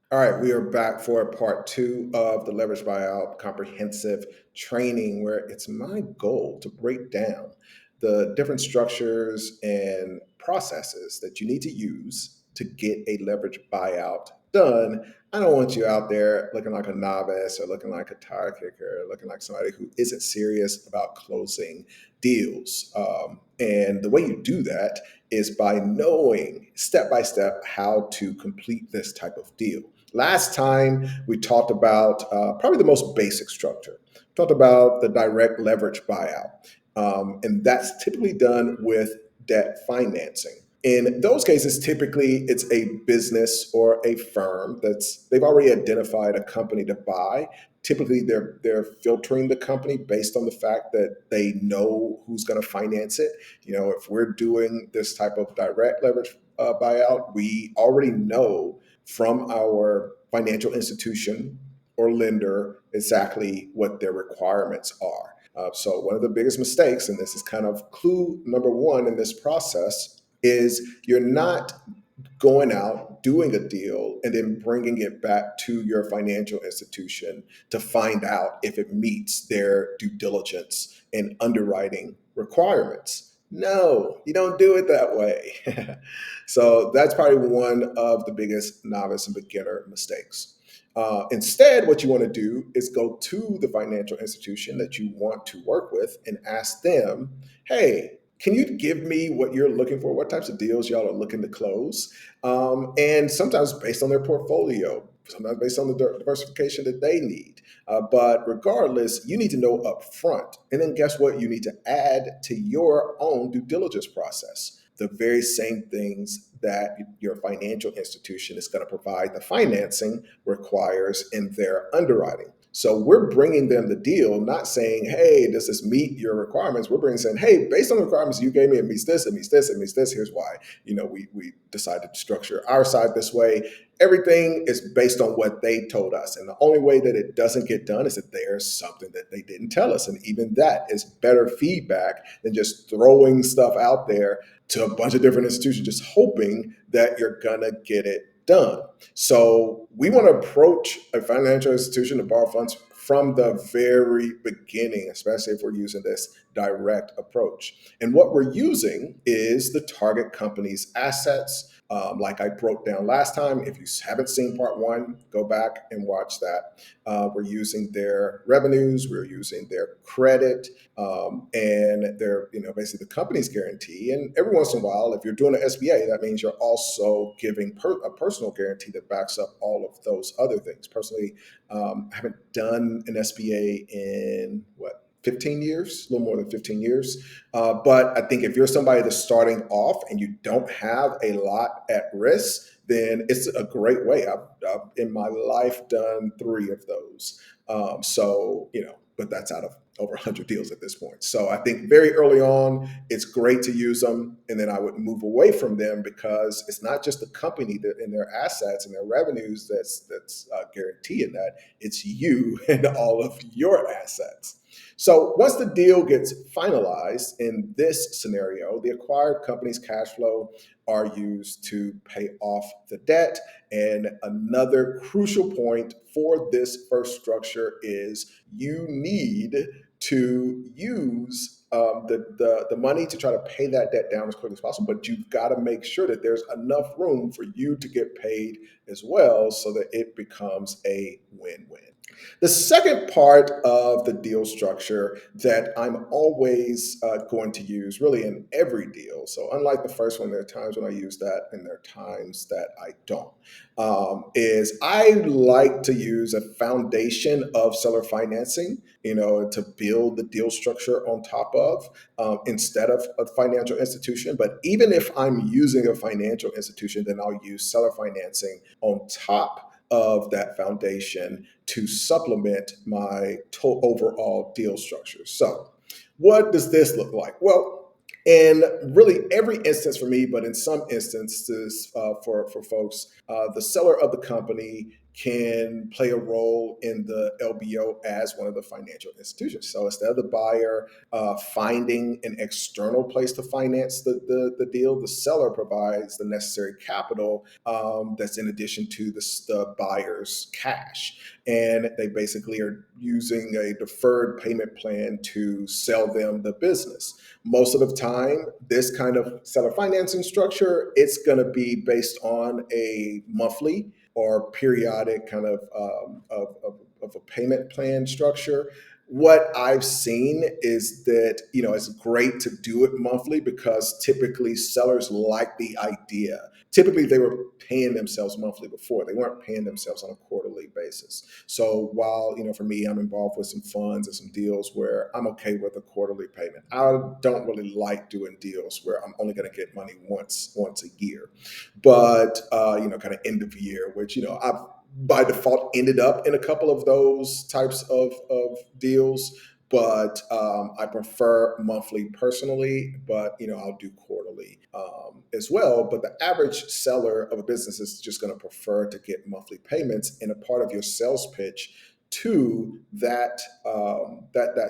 All right, we are back for part two of the Leveraged Buyout comprehensive training, where it's my goal to break down the different structures and processes that you need to use to get a leveraged buyout done. I don't want you out there looking like a novice or looking like a tire kicker, or looking like somebody who isn't serious about closing deals. And the way you do that is by knowing step by step how to complete this type of deal. Last time we talked about probably the most basic structure. Talked about the direct leverage buyout, and that's typically done with debt financing. In those cases, typically it's a business or a firm they've already identified a company to buy. Typically, they're filtering the company based on the fact that they know who's going to finance it. If we're doing this type of direct leverage buyout, we already know from our financial institution or lender exactly what their requirements are. So one of the biggest mistakes, and this is kind of clue number one in this process, is you're not going out, doing a deal, and then bringing it back to your financial institution to find out if it meets their due diligence and underwriting requirements. No, you don't do it that way. So that's probably one of the biggest novice and beginner mistakes. Instead, what you want to do is go to the financial institution that you want to work with and ask them, hey, can you give me what you're looking for? What types of deals y'all are looking to close? And sometimes based on their portfolio, sometimes based on the diversification that they need. But regardless, you need to know up front. And then guess what? You need to add to your own due diligence process the very same things that your financial institution is going to provide the financing requires in their underwriting. So we're bringing them the deal, not saying, hey, does this meet your requirements? We're bringing saying, hey, based on the requirements you gave me, it meets this, it meets this, it meets this. Here's why. We decided to structure our side this way. Everything is based on what they told us. And the only way that it doesn't get done is that there's something that they didn't tell us. And even that is better feedback than just throwing stuff out there to a bunch of different institutions, just hoping that you're going to get it done. So we want to approach a financial institution to borrow funds from the very beginning, especially if we're using this direct approach. And what we're using is the target company's assets. Like I broke down last time, if you haven't seen part one, go back and watch that. We're using their revenues, we're using their credit, and their, basically the company's guarantee. And every once in a while, if you're doing an SBA, that means you're also giving a personal guarantee that backs up all of those other things. Personally, I haven't done an SBA in 15 years, a little more than 15 years. But I think if you're somebody that's starting off and you don't have a lot at risk, then it's a great way. I've in my life done 3 of those. But that's out of over 100 deals at this point. So I think very early on, it's great to use them. And then I would move away from them because it's not just the company that and their assets and their revenues that's guaranteeing that. It's you and all of your assets. So once the deal gets finalized in this scenario, the acquired company's cash flow are used to pay off the debt. And another crucial point for this first structure is you need to use the money to try to pay that debt down as quickly as possible, but you've got to make sure that there's enough room for you to get paid as well so that it becomes a win-win. The second part of the deal structure that I'm always going to use really in every deal. So unlike the first one, there are times when I use that and there are times that I don't. Is I like to use a foundation of seller financing, to build the deal structure on top of instead of a financial institution. But even if I'm using a financial institution, then I'll use seller financing on top of that foundation to supplement my overall deal structure. So, what does this look like? Well, in really every instance for me, but in some instances for folks, the seller of the company can play a role in the LBO as one of the financial institutions. So instead of the buyer finding an external place to finance the deal, the seller provides the necessary capital that's in addition to the buyer's cash. And they basically are using a deferred payment plan to sell them the business. Most of the time, this kind of seller financing structure, it's going to be based on a monthly or periodic kind of a payment plan structure. What I've seen is that, it's great to do it monthly because typically sellers like the idea. Typically, they were paying themselves monthly before. They weren't paying themselves on a quarterly basis. So while, for me, I'm involved with some funds and some deals where I'm okay with a quarterly payment. I don't really like doing deals where I'm only going to get money once a year. But, kind of end of year, which, I've by default ended up in a couple of those types of deals, but I prefer monthly personally, but I'll do quarterly as well. But the average seller of a business is just going to prefer to get monthly payments, and a part of your sales pitch to that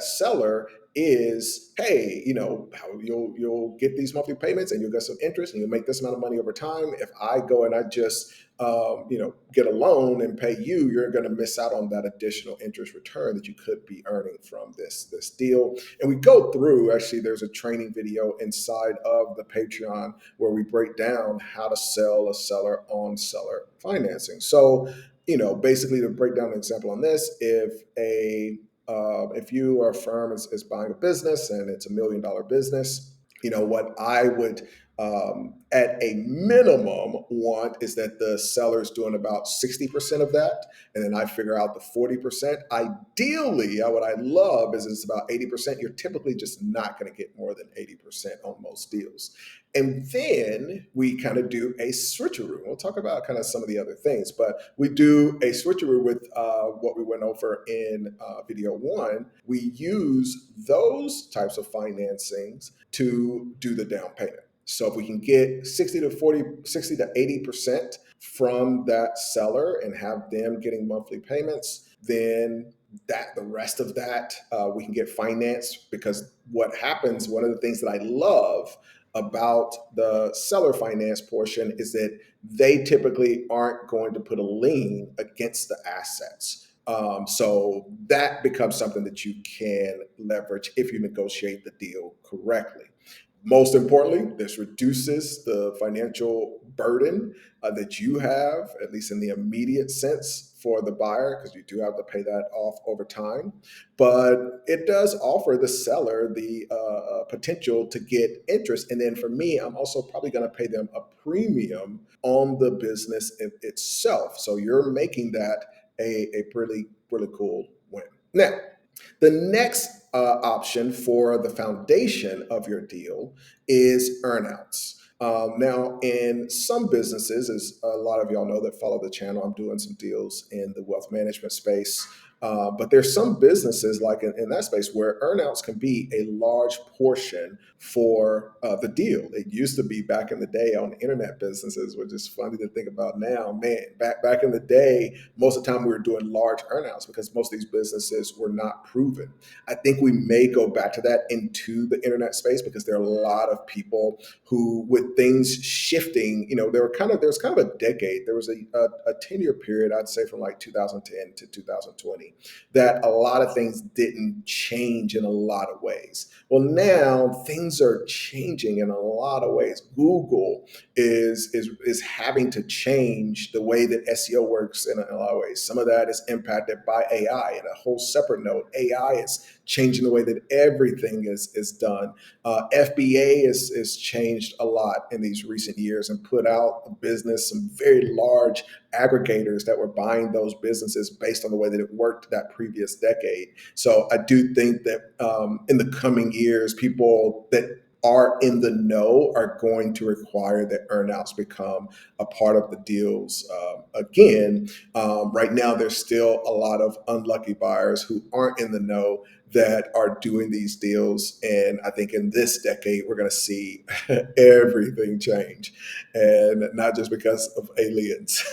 seller is, hey, how you'll get these monthly payments and you'll get some interest and you'll make this amount of money over time. If I go and I just get a loan and pay you, you're going to miss out on that additional interest return that you could be earning from this deal. And we go through, actually, there's a training video inside of the Patreon where we break down how to sell a seller on seller financing. So, basically, to break down an example on this, if you or a firm is buying a business and it's $1 million business, what I would at a minimum want is that the seller's doing about 60% of that, and then I figure out the 40%. Ideally, what I love is it's about 80%. You're typically just not going to get more than 80% on most deals. And then we kind of do a switcheroo. We'll talk about kind of some of the other things, but we do a switcheroo with what we went over in video one. We use those types of financings to do the down payment. So if we can get 60 to 80% from that seller and have them getting monthly payments, then the rest of that we can get financed, because what happens, one of the things that I love about the seller finance portion is that they typically aren't going to put a lien against the assets. So that becomes something that you can leverage if you negotiate the deal correctly. Most importantly, this reduces the financial burden that you have, at least in the immediate sense, for the buyer, because you do have to pay that off over time. But it does offer the seller the potential to get interest. And then for me, I'm also probably going to pay them a premium on the business itself. So you're making that a pretty, really cool win. Now, the next option for the foundation of your deal is earnouts. Now, in some businesses, as a lot of y'all know that follow the channel, I'm doing some deals in the wealth management space. But there's some businesses like in that space where earnouts can be a large portion for the deal. It used to be back in the day on internet businesses, which is funny to think about now. Man, back in the day, most of the time we were doing large earnouts because most of these businesses were not proven. I think we may go back to that into the internet space because there are a lot of people who, with things shifting, there was kind of a decade. There was a 10-year period, I'd say, from like 2010 to 2020, that a lot of things didn't change in a lot of ways. Well, now things are changing in a lot of ways. Google is having to change the way that SEO works in a lot of ways. Some of that is impacted by AI. And a whole separate note, AI is changing the way that everything is done. FBA has changed a lot in these recent years and put out a business, some very large aggregators that were buying those businesses based on the way that it worked that previous decade. So I do think that in the coming years, people that are in the know are going to require that earnouts become a part of the deals. Again, right now, there's still a lot of unlucky buyers who aren't in the know that are doing these deals. And I think in this decade, we're going to see everything change, and not just because of aliens.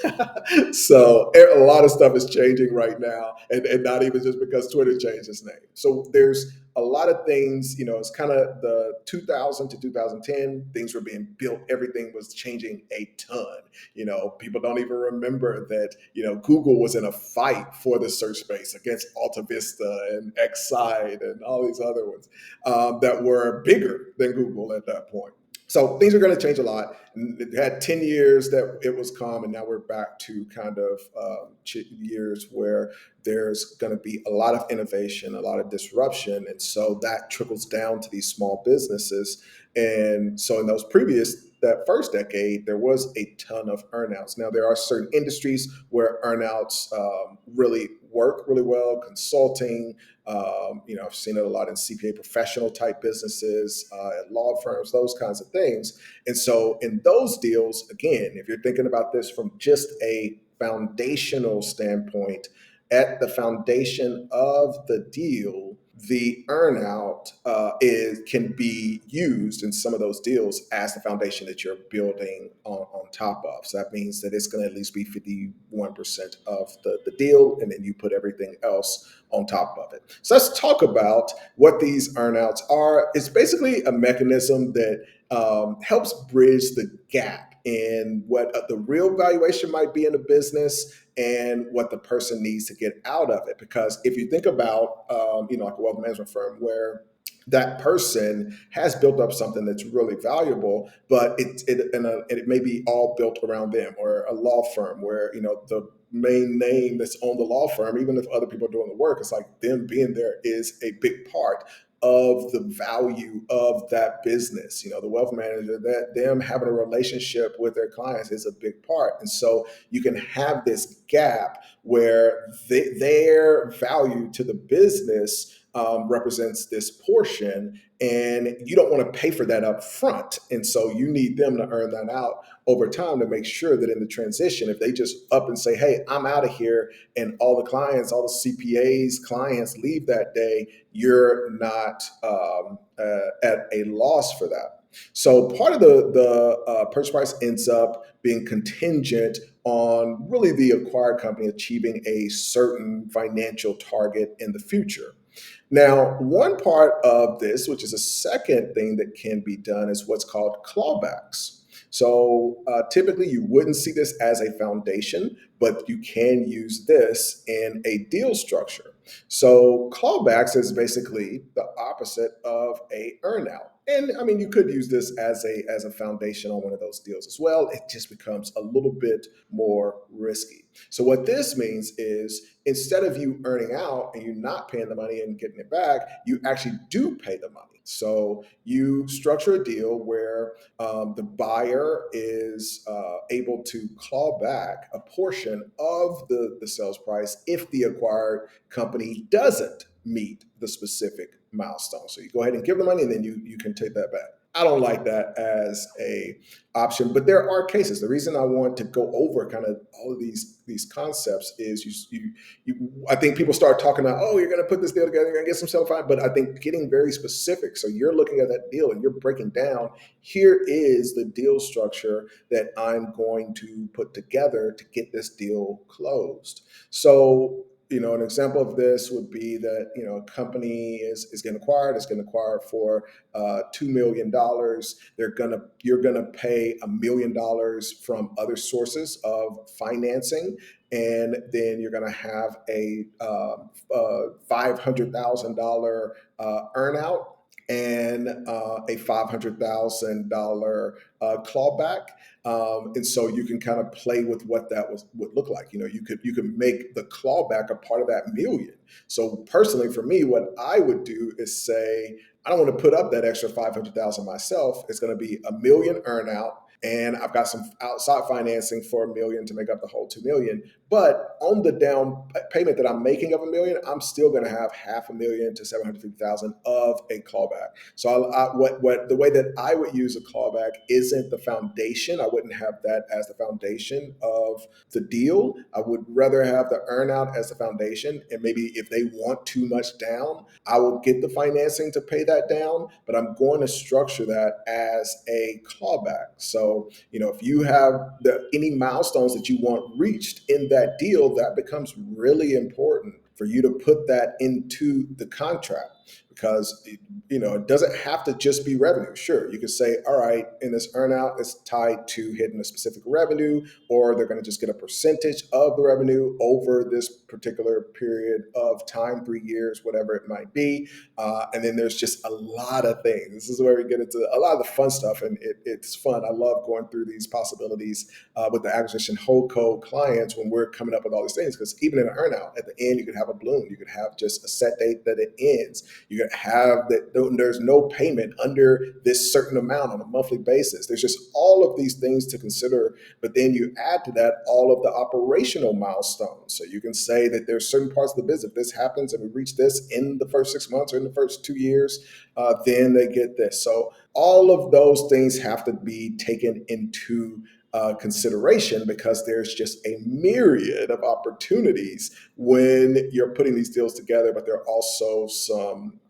So a lot of stuff is changing right now, and not even just because Twitter changed its name. So there's a lot of things, it's kind of the 2000 to 2010, things were being built. Everything was changing a ton. People don't even remember that, Google was in a fight for the search space against Alta Vista and Excite and all these other ones that were bigger than Google at that point. So things are going to change a lot. It had 10 years that it was calm, and now we're back to kind of years where there's going to be a lot of innovation, a lot of disruption. And so that trickles down to these small businesses. And so in that first decade, there was a ton of earnouts. Now, there are certain industries where earnouts really work really well. Consulting, I've seen it a lot in CPA professional type businesses, at law firms, those kinds of things. And so in those deals, again, if you're thinking about this from just a foundational standpoint, at the foundation of the deal, the earnout can be used in some of those deals as the foundation that you're building on top of. So that means that it's going to at least be 51% of the deal, and then you put everything else on top of it. So let's talk about what these earnouts are. It's basically a mechanism that helps bridge the gap in what the real valuation might be in a business and what the person needs to get out of it. Because if you think about, like a wealth management firm where that person has built up something that's really valuable, but it may be all built around them, or a law firm where, the main name that's on the law firm, even if other people are doing the work, it's like them being there is a big part of the value of that business. The wealth manager, that them having a relationship with their clients is a big part. And so you can have this gap where their value to the business represents this portion, and you don't want to pay for that up front. And so you need them to earn that out over time to make sure that in the transition, if they just up and say, hey, I'm out of here, and all the CPAs clients leave that day, you're not at a loss for that. So part of the purchase price ends up being contingent on really the acquired company achieving a certain financial target in the future. Now, one part of this, which is a second thing that can be done, is what's called clawbacks. So typically you wouldn't see this as a foundation, but you can use this in a deal structure. So clawbacks is basically the opposite of a earnout. And I mean, you could use this as a foundation on one of those deals as well. It just becomes a little bit more risky. So what this means is, instead of you earning out and you not paying the money and getting it back, you actually do pay the money. So you structure a deal where the buyer is able to claw back a portion of the sales price if the acquired company doesn't meet the specific milestone. So you go ahead and give the money, and then you can take that back. I don't like that as a option, but there are cases. The reason I want to go over kind of all of these concepts is I think people start talking about, oh, you're going to put this deal together, you're going to get some self-finance, but I think getting very specific. So you're looking at that deal and you're breaking down, here is the deal structure that I'm going to put together to get this deal closed. So an example of this would be that, a company is getting acquired. It's getting acquired for $2 million. You're gonna pay $1 million from other sources of financing, and then you're gonna have a $500,000 earnout and a $500,000 clawback. And so you can kind of play with what that would look like. You could make the clawback a part of that million. So personally, for me, what I would do is say, I don't want to put up that extra 500,000 myself. It's going to be $1 million earnout, and I've got some outside financing for $1 million to make up the whole $2 million. But on the down payment that I'm making of $1 million, I'm still going to have $500,000 to $750,000 of a clawback. So what the way that I would use a clawback isn't the foundation. I wouldn't have that as the foundation of the deal. I would rather have the earnout as the foundation. And maybe if they want too much down, I will get the financing to pay that down, but I'm going to structure that as a clawback. So, if you have any milestones that you want reached in that deal, that becomes really important for you to put that into the contract, because it doesn't have to just be revenue. Sure, you could say, all right, in this earnout, it's tied to hitting a specific revenue, or they're going to just get a percentage of the revenue over this particular period of time, 3 years, whatever it might be. And then there's just a lot of things. This is where we get into a lot of the fun stuff, and it's fun. I love going through these possibilities with the acquisition holdco clients when we're coming up with all these things, because even in an earnout, at the end, you could have a balloon. You could have just a set date that it ends. You could have that there's no payment under this certain amount on a monthly basis. There's just all of these things to consider, but then you add to that all of the operational milestones. So you can say that there's certain parts of the business, if this happens and we reach this in the first 6 months or in the first 2 years, then they get this. So all of those things have to be taken into consideration, because there's just a myriad of opportunities when you're putting these deals together. But there are also some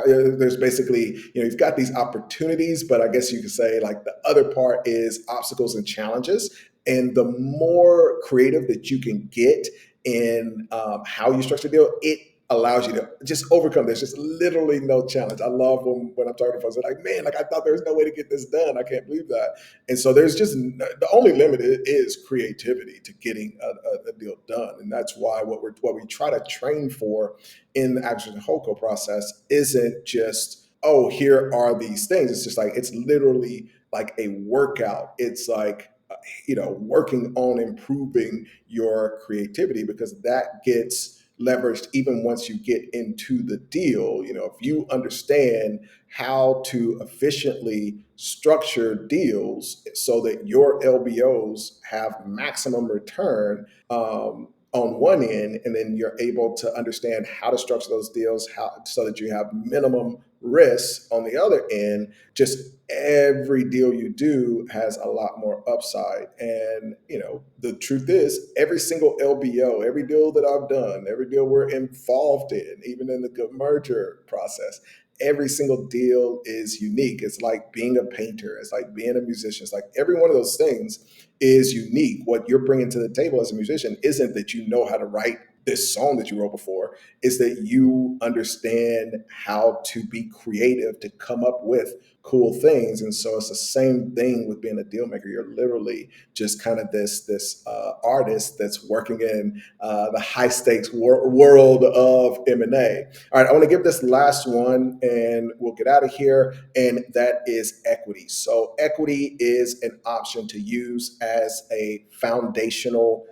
there's basically, you've got these opportunities, but I guess you could say like the other part is obstacles and challenges. And the more creative that you can get in how you structure a deal, it allows you to just overcome. There's just literally no challenge. I love when I'm talking to folks, they're like, man, like I thought there was no way to get this done. I can't believe that. And so there's just the only limit is creativity to getting a deal done. And that's why what we try to train for in the acquisition holdco process isn't just, oh, here are these things. It's just like, it's literally like a workout. It's like, working on improving your creativity, because that gets leveraged even once you get into the deal. If you understand how to efficiently structure deals so that your LBOs have maximum return on one end, and then you're able to understand how to structure those deals so that you have minimum risk on the other end, just every deal you do has a lot more upside. And the truth is, every single LBO, every deal that I've done, every deal we're involved in, even in the good merger process, every single deal is unique. It's like being a painter, it's like being a musician. It's like every one of those things is unique. What you're bringing to the table as a musician isn't that you know how to write this song that you wrote before, is that you understand how to be creative, to come up with cool things. And so it's the same thing with being a deal maker. You're literally just kind of this artist that's working in the high stakes world of M&A. All right, I want to give this last one and we'll get out of here, and that is equity. So equity is an option to use as a foundational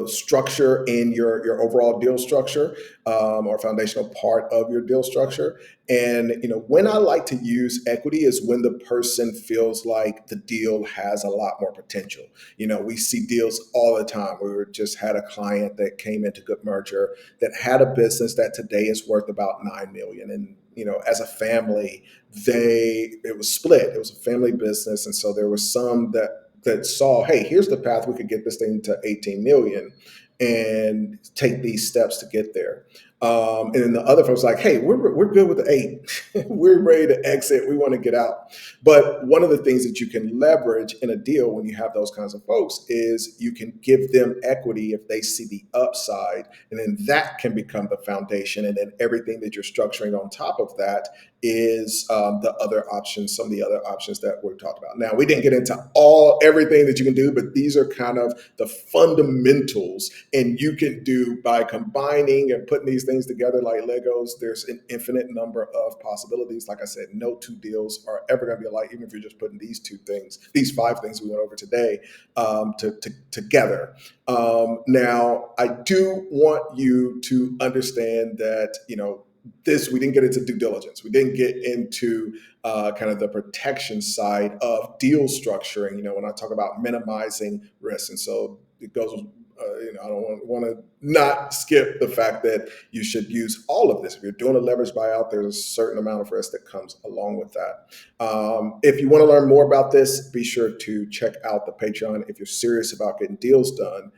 structure in your overall deal structure, or foundational part of your deal structure. And when I like to use equity is when the person feels like the deal has a lot more potential. We see deals all the time. We just had a client that came into Good Merger that had a business that today is worth about $9 million. And as a family, it was split. It was a family business, and so there was some that saw, hey, here's the path we could get this thing to 18 million and take these steps to get there. And then the other folks like, hey, we're good with the 8. We're ready to exit. We want to get out. But one of the things that you can leverage in a deal when you have those kinds of folks is you can give them equity if they see the upside, and then that can become the foundation. And then everything that you're structuring on top of that is the other options, some of the other options that we're talking about. Now, we didn't get into everything that you can do, but these are kind of the fundamentals, and you can do by combining and putting these things together like Legos. There's an infinite number of possibilities. Like I said, no two deals are ever going to be alike, even if you're just putting these 5 things we went over today together. Now, I do want you to understand that, this, we didn't get into due diligence. We didn't get into kind of the protection side of deal structuring. When I talk about minimizing risk, and so it goes. I don't want to not skip the fact that you should use all of this. If you're doing a leverage buyout, there's a certain amount of risk that comes along with that. If you want to learn more about this, be sure to check out the Patreon. If you're serious about getting deals done,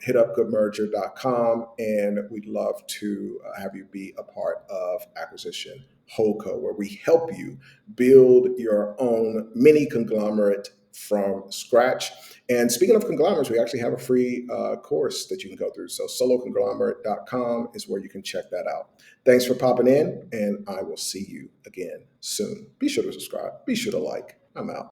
hit up goodmerger.com, and we'd love to have you be a part of Acquisition Holdco, where we help you build your own mini conglomerate from scratch. And speaking of conglomerates, we actually have a free course that you can go through. So soloconglomerate.com is where you can check that out. Thanks for popping in, and I will see you again soon. Be sure to subscribe. Be sure to like. I'm out.